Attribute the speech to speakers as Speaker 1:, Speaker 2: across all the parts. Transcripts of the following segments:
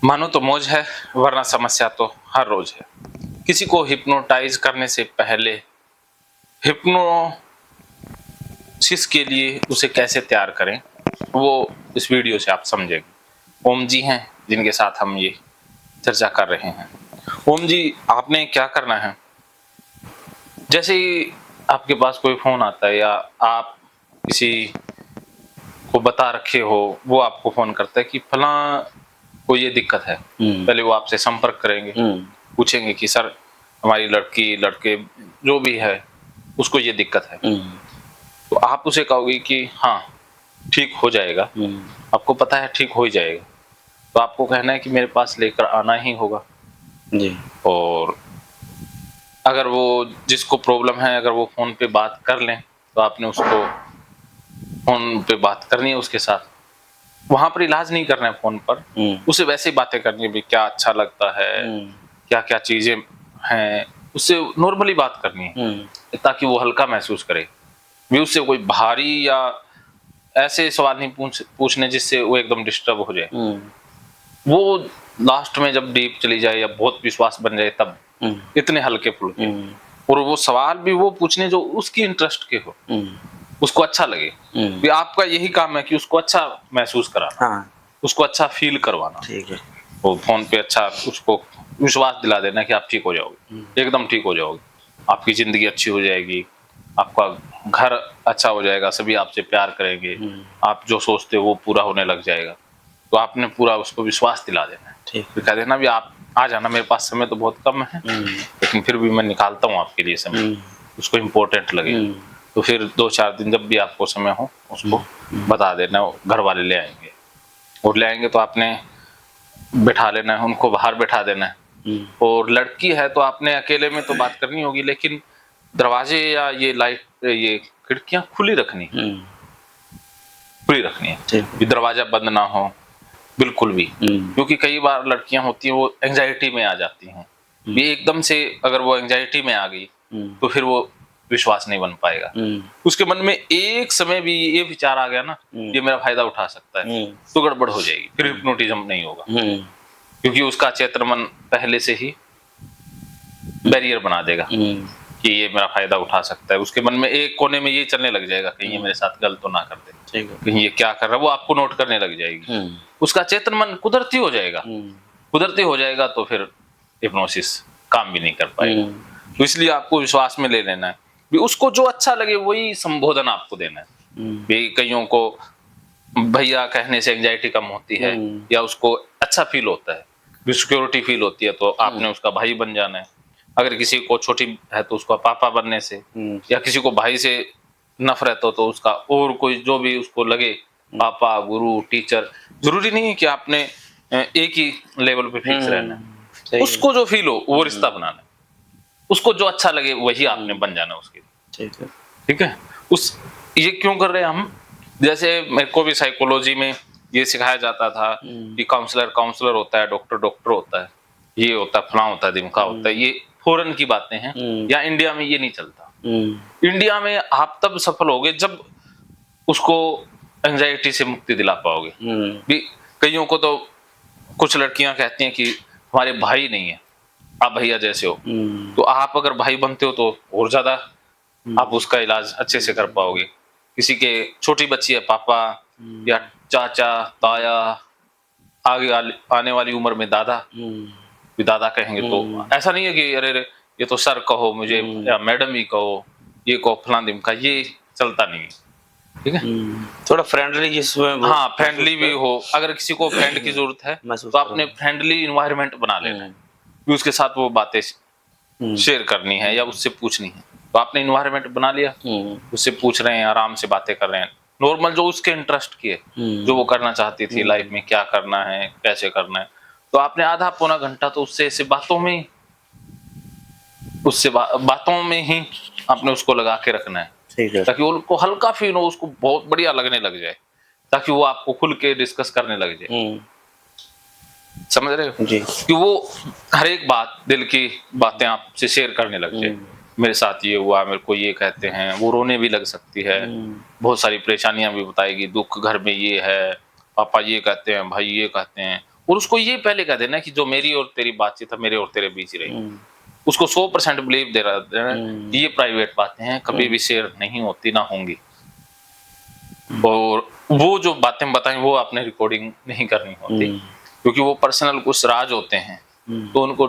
Speaker 1: मानो तो मौज है, वरना समस्या तो हर रोज है। किसी को हिप्नोटाइज करने से पहले हिप्नोसिस के लिए उसे कैसे तैयार करें, वो इस वीडियो से आप समझेंगे। ओम जी हैं जिनके साथ हम ये चर्चा कर रहे हैं। ओम जी, आपने क्या करना है, जैसे ही आपके पास कोई फोन आता है या आप किसी को बता रखे हो, वो आपको फोन करता है कि फला को ये दिक्कत है, पहले वो आपसे संपर्क करेंगे, पूछेंगे कि सर हमारी लड़की लड़के जो भी है उसको ये दिक्कत है। तो आप उसे कहोगे कि हाँ ठीक हो जाएगा, आपको पता है ठीक हो ही जाएगा। तो आपको कहना है कि मेरे पास लेकर आना ही होगा
Speaker 2: जी।
Speaker 1: और अगर वो जिसको प्रॉब्लम है, अगर वो फोन पे बात कर लें तो आपने उसको फोन पे बात करनी है उसके साथ। वहां पर इलाज नहीं करना है फोन पर, उसे वैसे ही बातें करनी है, भी क्या अच्छा लगता है, क्या क्या चीजें हैं, उससे नॉर्मली बात करनी है ताकि वो हल्का महसूस करे। भी उससे कोई भारी या ऐसे सवाल नहीं पूछने जिससे वो एकदम डिस्टर्ब हो जाए। वो लास्ट में जब डीप चली जाए या बहुत विश्वास बन जाए तब इतने हल्के फुल्के, और वो सवाल भी वो पूछने जो उसकी इंटरेस्ट के हो, उसको अच्छा लगे। भी आपका यही काम है कि उसको अच्छा महसूस कराना,
Speaker 2: हाँ।
Speaker 1: उसको अच्छा फील करवाना।
Speaker 2: ठीक है।
Speaker 1: वो फोन पे अच्छा उसको विश्वास दिला देना कि आप ठीक हो जाओगे, एकदम ठीक हो जाओगे, आपकी जिंदगी अच्छी हो जाएगी, आपका घर अच्छा हो जाएगा, सभी आपसे प्यार करेंगे, आप जो सोचते हो वो पूरा होने लग जाएगा। तो आपने पूरा उसको विश्वास दिला देना है।
Speaker 2: ठीक
Speaker 1: फिर कह देना भी आप आ जाना, मेरे पास समय तो बहुत कम है लेकिन फिर भी मैं निकालता हूँ आपके लिए समय, उसको इम्पोर्टेंट लगे। तो फिर 2-4 दिन जब भी आपको समय हो उसको बता देना, घर वाले ले आएंगे, और ले आएंगे तो आपने बैठा लेना है, उनको बाहर बैठा देना है। और लड़की है तो आपने अकेले में तो बात करनी होगी, लेकिन दरवाजे या ये लाइट ये खिड़कियां खुली रखनी है, कि दरवाजा बंद ना हो बिल्कुल भी। क्योंकि कई बार लड़कियां होती हैं वो एंजाइटी में आ जाती हैं, ये एकदम से अगर वो एंजाइटी में आ गई तो फिर वो विश्वास नहीं बन पाएगा। उसके मन में एक समय भी ये विचार आ गया ना, ये मेरा फायदा उठा सकता है, तो गड़बड़ हो जाएगी, फिर हिप्नोटिज्म नहीं होगा। क्योंकि उसका चेतन मन पहले से ही बैरियर बना देगा कि ये मेरा फायदा उठा सकता है। उसके मन में एक कोने में ये चलने लग जाएगा कहीं ये मेरे साथ गलत तो ना कर दे, कहीं ये क्या कर रहा है, वो आपको नोट करने लग जाएगी। उसका चेतन मन कुदरती हो जाएगा, कुदरती हो जाएगा तो फिर हिप्नोसिस काम भी नहीं कर पाएगा। तो इसलिए आपको विश्वास में ले लेना है, भी उसको जो अच्छा लगे वही संबोधन आपको देना है। भी कईयों को भैया कहने से एंजाइटी कम होती है या उसको अच्छा फील होता है, सिक्योरिटी फील होती है, तो आपने उसका भाई बन जाना है। अगर किसी को छोटी है तो उसका पापा बनने से, या किसी को भाई से नफरत हो तो उसका और कोई जो भी उसको लगे, पापा, गुरु, टीचर, जरूरी नहीं है कि आपने एक ही लेवल पे फिक्स रहना है। उसको जो फील हो वो रिश्ता बनाना है, उसको जो अच्छा लगे वही आपने बन जाना उसके लिए। ठीक है। उस ये क्यों कर रहे हैं हम, जैसे मेरे को भी साइकोलॉजी में ये सिखाया जाता था कि काउंसलर काउंसलर होता है, डॉक्टर डॉक्टर होता है, ये होता है, फला होता है, दिमका होता है। ये फॉरेन की बातें हैं, या इंडिया में ये नहीं चलता। इंडिया में आप तब सफल होगे जब उसको एंजाइटी से मुक्ति दिला पाओगे। भी कईयों को तो कुछ लड़कियां कहती हैं कि हमारे भाई नहीं है, आप भैया जैसे हो, तो आप अगर भाई बनते हो तो और ज्यादा आप उसका इलाज अच्छे से कर पाओगे। किसी के छोटी बच्ची है, पापा या चाचा, ताया, आगे आने वाली उम्र में दादा भी दादा कहेंगे, तो ऐसा नहीं है कि अरे रे ये तो सर कहो मुझे या मैडम ही कहो, ये कहो फलां दिमका, ये चलता नहीं है। ठीक है।
Speaker 2: थोड़ा फ्रेंडली जिसमें,
Speaker 1: हाँ फ्रेंडली भी हो, अगर किसी को फ्रेंड की जरूरत है तो आपने फ्रेंडली इन्वायरमेंट बना लेना है, उसके साथ वो बातें शेयर करनी है या उससे पूछनी है, तो आपने इन्वायरमेंट बना लिया, उससे पूछ रहे हैं, आराम से बातें कर रहे हैं, नॉर्मल जो उसके इंटरेस्ट की है, जो वो करना चाहती थी लाइफ में, क्या करना है, कैसे करना है, तो आपने आधा पौना घंटा तो उससे ऐसे बातों में बातों में ही आपने उसको लगा के रखना है, ताकि उनको हल्का फील हो, उसको बहुत बढ़िया लगने लग जाए, ताकि वो आपको खुल के डिस्कस करने लग जाए। समझ रहे हो जी, कि वो हर एक बात, दिल की बातें आपसे शेयर करने लग जाए। मेरे साथ ये हुआ, मेरे को ये कहते हैं, वो रोने भी लग सकती है, बहुत सारी परेशानियां भी बताएगी, दुख घर में ये है, पापा ये कहते हैं, भाई ये कहते हैं, और उसको ये पहले कह देना कि जो मेरी और तेरी बातचीत है मेरे और तेरे बीच ही रही, उसको 100% बिलीव दे रहा देना कि ये प्राइवेट बातें हैं, कभी भी शेयर नहीं होती ना होंगी, और वो जो बातें बताएं वो आपने रिकॉर्डिंग नहीं करनी होती, क्योंकि वो पर्सनल कुछ राज होते हैं, तो उनको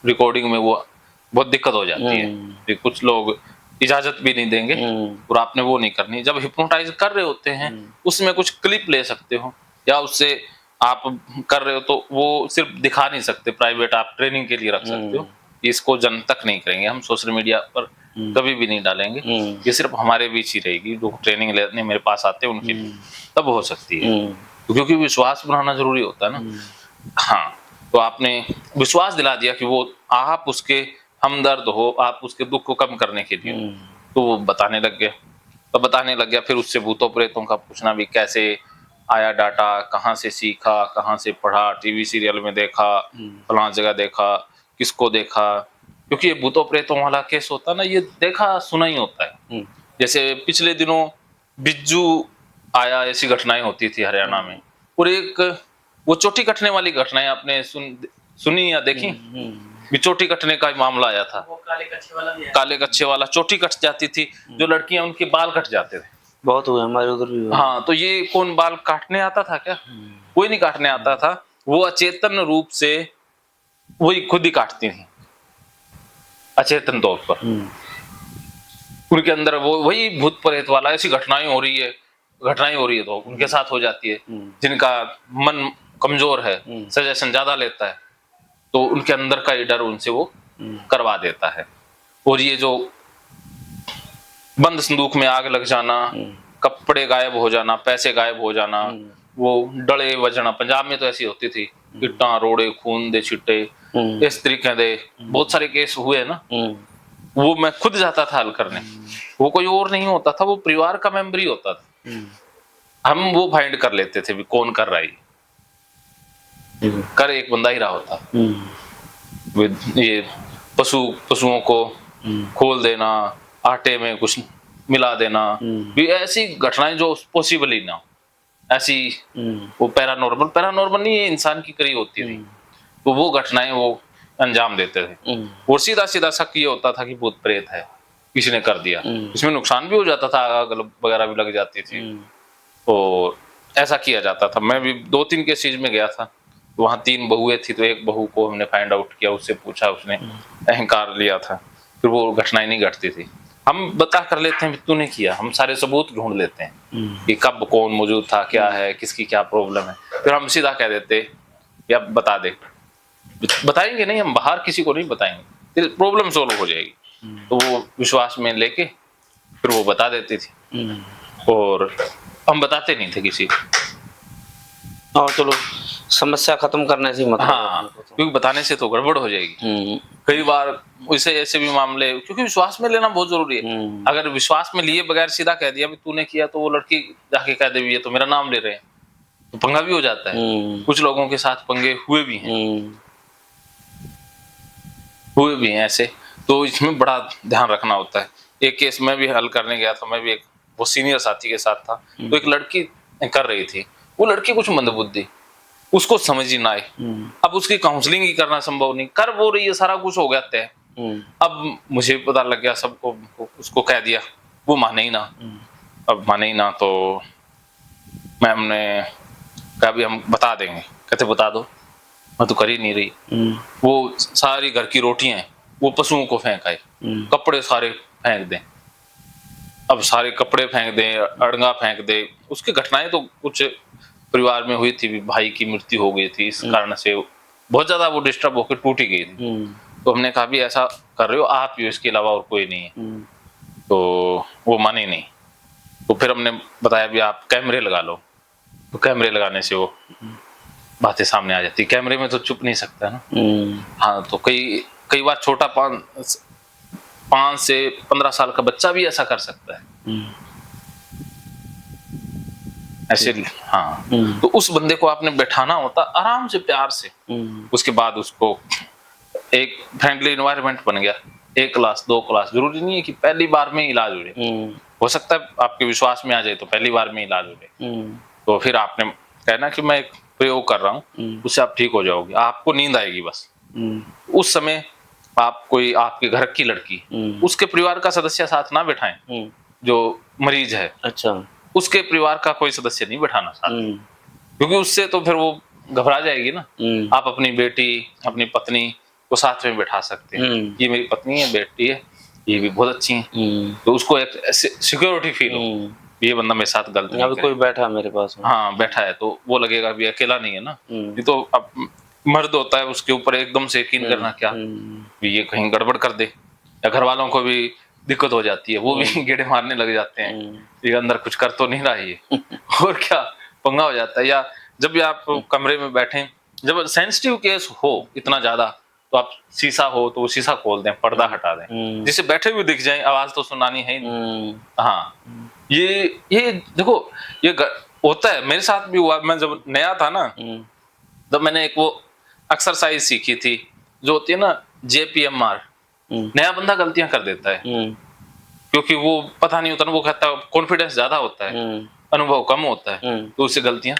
Speaker 1: रिकॉर्डिंग में वो बहुत दिक्कत हो जाती है कि कुछ लोग इजाजत भी नहीं देंगे, और आपने वो नहीं करनी। जब हिप्नोटाइज कर रहे होते हैं उसमें कुछ क्लिप ले सकते हो, या उससे आप कर रहे हो तो वो सिर्फ दिखा नहीं सकते, प्राइवेट आप ट्रेनिंग के लिए रख सकते हो, इसको जन तक नहीं करेंगे हम, सोशल मीडिया पर कभी भी नहीं डालेंगे, ये सिर्फ हमारे बीच ही रहेगी, जो ट्रेनिंग लेने मेरे पास आते हैं उनके लिए तब हो सकती है, क्योंकि विश्वास बनाना जरूरी होता है ना। हाँ, तो आपने विश्वास दिला दिया कि वो आप उसके हमदर्द हो, आप उसके दुख को कम करने के लिए, तो वो बताने लग गया, तो बताने लग गया। फिर उससे भूतों प्रेतों का पूछना भी, कैसे आया डाटा, कहाँ से सीखा, कहाँ से पढ़ा, टीवी सीरियल में देखा, फलां जगह देखा, किसको देखा, क्योंकि ये भूतों प्रेतों वाला केस होता है ना, ये देखा सुना ही होता है। जैसे पिछले दिनों बिज्जू आया, ऐसी घटनाएं होती थी हरियाणा में, और एक वो चोटी कटने वाली घटनाएं आपने सुनी या देखी? चोटी कटने का मामला आया था, वो काले कच्छे वाला चोटी कट जाती थी, जो लड़कियां उनके बाल कट जाते थे,
Speaker 2: बहुत हुए हमारे उधर भी हुए।
Speaker 1: हाँ, तो ये कौन बाल काटने आता था क्या? कोई नहीं काटने आता था, वो अचेतन रूप से वही खुद ही काटती थी, अचेतन तौर पर उनके अंदर वो वही भूत प्रेत वाला, ऐसी घटनाएं हो रही है तो उनके साथ हो जाती है। जिनका मन कमजोर है, सजेशन ज्यादा लेता है, तो उनके अंदर का ये डर उनसे वो करवा देता है। और ये जो बंद संदूक में आग लग जाना, कपड़े गायब हो जाना, पैसे गायब हो जाना, वो डले वजना, पंजाब में तो ऐसी होती थी, इट्टा रोड़े खून दे छिट्टे, इस तरीके दे बहुत सारे केस हुए ना, वो मैं खुद जाता था हल करने, वो कोई और नहीं होता था, वो परिवार का मेंबर ही होता था। हम वो फाइंड कर लेते थे भी कौन कर रहा है, कर एक बंदा ही रहा होता। ये पशुओं को खोल देना, आटे में कुछ मिला देना, भी ऐसी घटनाएं जो पॉसिबल ही ना, ऐसी वो पैरानॉर्मल नहीं, ये इंसान की करी होती थी, तो वो घटनाएं वो अंजाम देते थे। और सीधा सीधा शक ये होता था कि भूत प्रेत है, किसी ने कर दिया, इसमें नुकसान भी हो जाता था, आग वगैरह भी लग जाती थी, और ऐसा किया जाता था। मैं भी 2-3 केसेज में गया था, वहां 3 बहुएं थी, तो एक बहू को हमने फाइंड आउट किया, उससे पूछा, उसने अहंकार लिया था, फिर वो घटनाएं नहीं घटती थी। हम बता कर लेते हैं तूने किया, हम सारे सबूत ढूंढ लेते हैं कि कब कौन मौजूद था, क्या है, किसकी क्या प्रॉब्लम है, फिर हम सीधा कह देते या बता दे, बताएंगे नहीं, हम बाहर किसी को नहीं बताएंगे, प्रॉब्लम सोल्व हो जाएगी। तो वो विश्वास में लेके फिर वो बता देती थी, और हम बताते नहीं थे किसी को।
Speaker 2: और चलो समस्या खत्म करने से मतलब,
Speaker 1: हाँ, क्योंकि बताने से तो गड़बड़ हो जाएगी। कई बार वैसे ऐसे भी मामले, क्योंकि विश्वास में लेना बहुत जरूरी है। अगर विश्वास में लिए बगैर सीधा कह दिया भी तूने किया, तो वो लड़की जाके कह दे ये तो मेरा नाम ले रहे हैं, तो पंगा भी हो जाता है। कुछ लोगों के साथ पंगे हुए भी हैं ऐसे, तो इसमें बड़ा ध्यान रखना होता है। एक केस में भी हल करने गया था, मैं भी एक वो सीनियर साथी के साथ था, तो एक लड़की कर रही थी, वो लड़की कुछ मंदबुद्धि, उसको समझ ही ना आए, अब उसकी काउंसलिंग ही करना संभव नहीं, कर वो रही है, सारा कुछ हो गया तय। अब मुझे पता लग गया, सबको उसको कह दिया, वो माने ही ना। अब माने ही ना तो मैम ने कहा भी हम बता देंगे, कहते बता दो, मैं तो कर ही नहीं रही। वो सारी घर की रोटियां वो पशुओं को फेंक आए, कपड़े सारे फेंक दें, अब सारे कपड़े फेंक दें, अड़ंगा फेंक दे। उसकी घटनाएं तो कुछ परिवार में हुई थी, भाई की मृत्यु हो गई थी, इस कारण से बहुत ज्यादा वो डिस्टर्ब होकर टूट ही गई थी। तो हमने कहा भी ऐसा कर रहे हो आप ही, इसके अलावा और कोई नहीं है, तो वो माने नहीं। तो फिर हमने बताया भी आप कैमरे लगा लो, तो कैमरे लगाने से वो बातें सामने आ जाती। कैमरे में तो चुप नहीं सकता ना। हाँ, तो कई बार छोटा 5 से 15 साल का बच्चा भी ऐसा कर सकता है ऐसे। हाँ, तो उस बंदे को आपने बैठाना होता आराम से, प्यार से। उसके बाद उसको एक फ्रेंडली एनवायरनमेंट बन गया, 1 क्लास 2 क्लास, जरूरी नहीं है कि पहली बार में इलाज हो जाए, हो सकता है आपके विश्वास में आ जाए तो पहली बार में इलाज हो जाए। तो फिर आपने कहना कि मैं एक प्रयोग कर रहा हूँ उससे आप ठीक हो जाओगे, आपको नींद आएगी बस। उस समय आप कोई आपके घर की लड़की, उसके परिवार का सदस्य साथ ना बैठाएं, जो मरीज है,
Speaker 2: अच्छा,
Speaker 1: उसके परिवार का कोई सदस्य नहीं बैठाना साथ, क्योंकि उससे तो फिर वो घबरा जाएगी ना। आप अपनी बेटी, अपनी पत्नी को साथ में बैठा सकते हैं, ये मेरी पत्नी है, बेटी है, ये भी बहुत अच्छी है, तो उसको एक सिक्योरिटी फील हो, ये बंदा मेरे साथ गलत नहीं
Speaker 2: अभी कोई बैठा मेरे पास।
Speaker 1: हाँ बैठा है, तो वो लगेगा भी अकेला नहीं है ना। ये तो अब मर्द होता है, उसके ऊपर एकदम से यकीन करना क्या भी ये कहीं गड़बड़ कर दे, या घर वालों को भी दिक्कत हो जाती है, वो भी गेड़े मारने लग जाते हैं, ये अंदर कुछ कर तो नहीं रहा ये और क्या पंगा हो जाता है। या जब भी आप कमरे में बैठे, जब सेंसिटिव केस हो इतना ज्यादा, तो आप शीशा हो तो वो शीशा खोल दें, पर्दा हटा दें, जिससे बैठे हुए दिख जाए, आवाज तो सुनानी है ही नहीं। हाँ ये देखो, ये होता है, मेरे साथ भी हुआ। मैं जब नया था ना, तब मैंने एक वो एक्सरसाइज सीखी थी जो होती है ना JPMR। नया बंदा गलतियां कर देता है क्योंकि वो पता नहीं होता ना, वो कहता है कॉन्फिडेंस ज्यादा होता है, अनुभव कम होता है, तो उससे गलतियां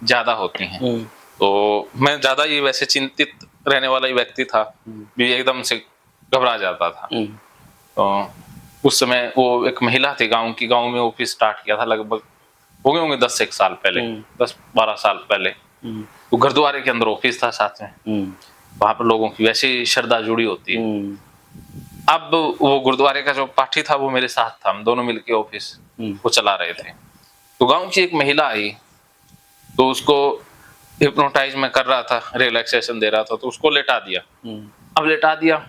Speaker 1: ज्यादा होती हैं। तो मैं ज्यादा ये वैसे चिंतित रहने वाला ही व्यक्ति था, भी एकदम से घबरा जाता था। तो उस समय वो एक महिला थी गांव की, गांव में ऑफिस स्टार्ट किया था, लगभग हो गए होंगे 10 एक साल पहले, 10-12 साल पहले। तो गुरुद्वारे के अंदर ऑफिस था साथ में, वहां पर लोगों की वैसे ही श्रद्धा जुड़ी होती है। अब वो गुरुद्वारे का जो पाठी था वो मेरे साथ था, हम दोनों मिलके ऑफिस वो चला रहे थे। तो गांव की एक महिला आई, तो उसको हिप्नोटाइज में कर रहा था, रिलैक्सेशन दे रहा था, तो उसको लेटा दिया। अब लेटा दिया,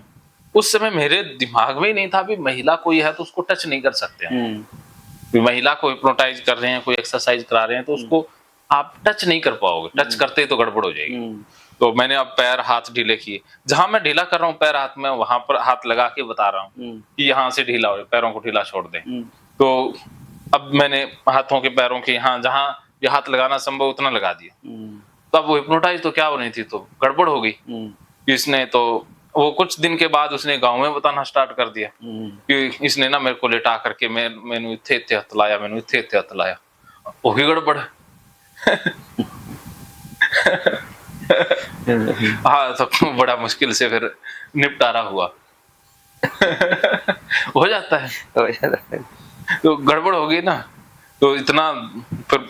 Speaker 1: उस समय मेरे दिमाग में ही नहीं था भी महिला कोई है तो उसको टच नहीं कर सकते हैं। महिला को हिप्नोटाइज कर रहे हैं, कोई एक्सरसाइज करा रहे हैं, तो उसको आप टच नहीं कर पाओगे, टच करते तो गड़बड़ हो जाएगी। तो मैंने अब पैर हाथ ढीले किए, जहां मैं ढीला कर रहा हूँ पैर हाथ में, वहां पर हाथ लगा के बता रहा हूँ कि यहाँ से ढीला हो, पैरों को ढीला छोड़ दें। तो अब मैंने हाथों के पैरों के यहाँ जहां ये हाथ लगाना संभव उतना लगा दिया। तो अब वो हिप्नोटाइज तो क्या हो रही थी, तो गड़बड़ हो गई। इसने तो वो कुछ दिन के बाद उसने गांव में बताना स्टार्ट कर दिया कि इसने ना मेरे को लेटा करके मैंने इत्थे इत्थे हथ लाया, मैंने इत्थे इत्थे हथ लाया, वो भी गड़बड़ हाँ, तो बड़ा मुश्किल से फिर निपटारा हुआ हो जाता है। तो गड़बड़ हो गई ना, तो इतना फिर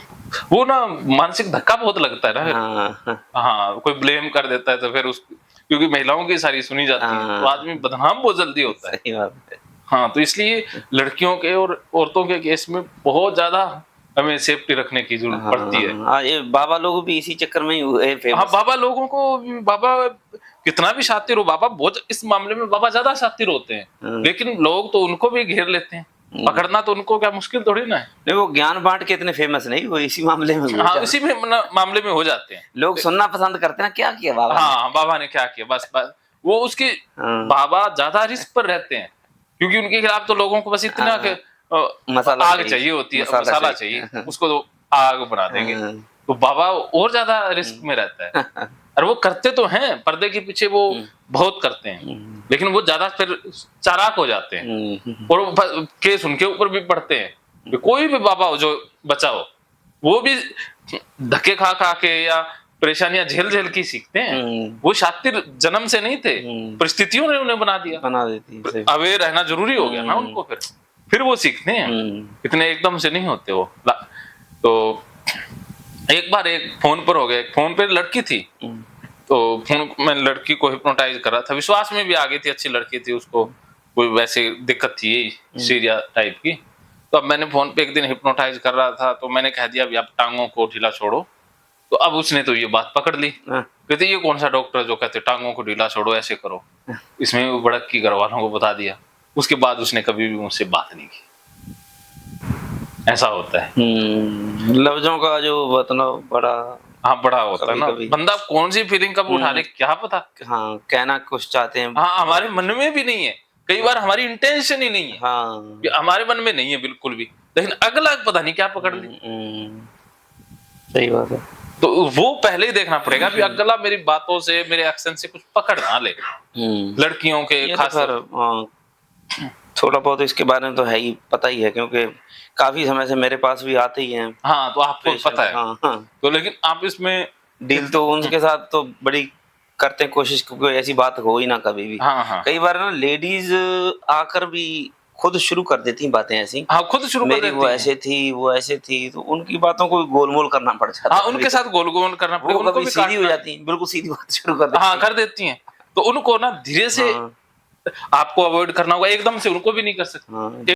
Speaker 1: वो ना मानसिक धक्का बहुत लगता है ना। हाँ, कोई ब्लेम कर देता है तो फिर उस, क्योंकि महिलाओं की सारी सुनी जाती है, तो आदमी बदनाम बहुत जल्दी होता है।
Speaker 2: सही बात है।
Speaker 1: हाँ, तो इसलिए लड़कियों के और औरतों के केस में बहुत ज्यादा हमें सेफ्टी रखने की जरूरत पड़ती है।
Speaker 2: ये बाबा लोग भी इसी चक्कर में ही हुए फेमस।
Speaker 1: हाँ, बाबा लोगों को, बाबा कितना भी शातिर हो, बाबा बहुत, इस मामले में बाबा ज्यादा शातिर होते हैं, लेकिन लोग तो उनको भी घेर लेते हैं, पकड़ना तो उनको क्या मुश्किल थोड़ी ना है।
Speaker 2: नहीं, वो ज्ञान बांट के इतने फेमस नहीं, वो इसी मामले में
Speaker 1: हाँ, इसी में मामले में हो जाते हैं।
Speaker 2: लोग सुनना पसंद करते हैं ना, क्या किया बाबा।
Speaker 1: हाँ, बाबा ने क्या किया, बस वो उसकी बाबा ज्यादा रिस्क पर रहते हैं, क्योंकि उनके खिलाफ तो लोगों को बस इतना के
Speaker 2: मसाला
Speaker 1: आग चाहिए होती है, मसाला चाहिए, उसको तो आग बना देंगे। तो बाबा और ज्यादा रिस्क में रहता है, और वो करते तो हैं पर्दे के पीछे, वो बहुत करते हैं, लेकिन वो ज्यादा फिर चालाक हो जाते हैं और केस उनके ऊपर भी पड़ते हैं। कोई भी बाबा हो जो बचा हो, वो भी धक्के खा खा के या परेशानियां झेल झेल के सीखते हैं। वो शातिर जन्म से नहीं थे, परिस्थितियों ने उन्हें बना
Speaker 2: देती है।
Speaker 1: अवेयर रहना जरूरी हो गया ना उनको, फिर वो सीखते हैं, इतने एकदम से नहीं होते वो। तो एक बार एक फोन पर हो गया, एक फोन पे लड़की थी, तो फोन मैं लड़की को हिप्नोटाइज कर रहा था, विश्वास में भी आ गई थी, अच्छी लड़की थी, उसको कोई वैसे दिक्कत थी सीरिया टाइप की। तो अब मैंने फोन पे एक दिन हिप्नोटाइज कर रहा था, तो मैंने कह दिया अभी आप टांगों को ढीला छोड़ो। तो अब उसने तो ये बात पकड़ ली, कहते ये कौन सा डॉक्टर जो कहते टांगों को ढीला छोड़ो, ऐसे करो। इसमें वो भड़क की घर वालों को बता दिया। उसके बाद उसने कभी भी मुझसे बात नहीं की। ऐसा होता है
Speaker 2: लफ्जों का जो मतलब बड़ा,
Speaker 1: हाँ, बड़ा होता है ना, बंदा कौन सी फीलिंग कब उठा ले क्या पता।
Speaker 2: हाँ, कहना कुछ चाहते हैं,
Speaker 1: हाँ, हमारे मन में भी नहीं है, कई बार हमारी इंटेंशन ही नहीं है।
Speaker 2: हाँ,
Speaker 1: हमारे मन में नहीं है बिल्कुल भी, लेकिन अगला पता नहीं क्या पकड़ ली।
Speaker 2: सही बात है।
Speaker 1: तो वो पहले ही देखना पड़ेगा कि अगला मेरी बातों से, मेरे एक्शन से कुछ पकड़ ना ले। लड़कियों के खास
Speaker 2: थोड़ा बहुत इसके बारे में तो है ही, पता ही है, क्योंकि काफी समय से मेरे पास भी आते ही हैं।
Speaker 1: हाँ, तो आपको पता है।
Speaker 2: हाँ।
Speaker 1: तो लेकिन आप इसमें
Speaker 2: डील तो उनके साथ तो बड़ी करते हैं कोशिश, क्योंकि ऐसी बात हो ही ना कभी भी।
Speaker 1: हाँ हाँ
Speaker 2: कई बार ना लेडीज आकर भी खुद शुरू कर देती हैं बातें ऐसी,
Speaker 1: हाँ, खुद शुरू कर
Speaker 2: मेरी
Speaker 1: देती
Speaker 2: वो
Speaker 1: हैं।
Speaker 2: ऐसे थी, वो ऐसे थी, तो उनकी बातों को गोलमोल करना पड़ जाता
Speaker 1: हाँ,
Speaker 2: है
Speaker 1: उनके साथ गोल गोल करना पड़ेगा,
Speaker 2: वो
Speaker 1: उनको
Speaker 2: कभी
Speaker 1: भी
Speaker 2: सीधी हो
Speaker 1: काटना।
Speaker 2: जाती है, बिल्कुल सीधी बात शुरू कर देती
Speaker 1: हाँ,
Speaker 2: हैं।
Speaker 1: कर देती हैं। तो उनको ना धीरे से
Speaker 2: हाँ,
Speaker 1: आपको अवॉइड करना होगा, एकदम से उनको भी नहीं कर सकते।
Speaker 2: हाँ।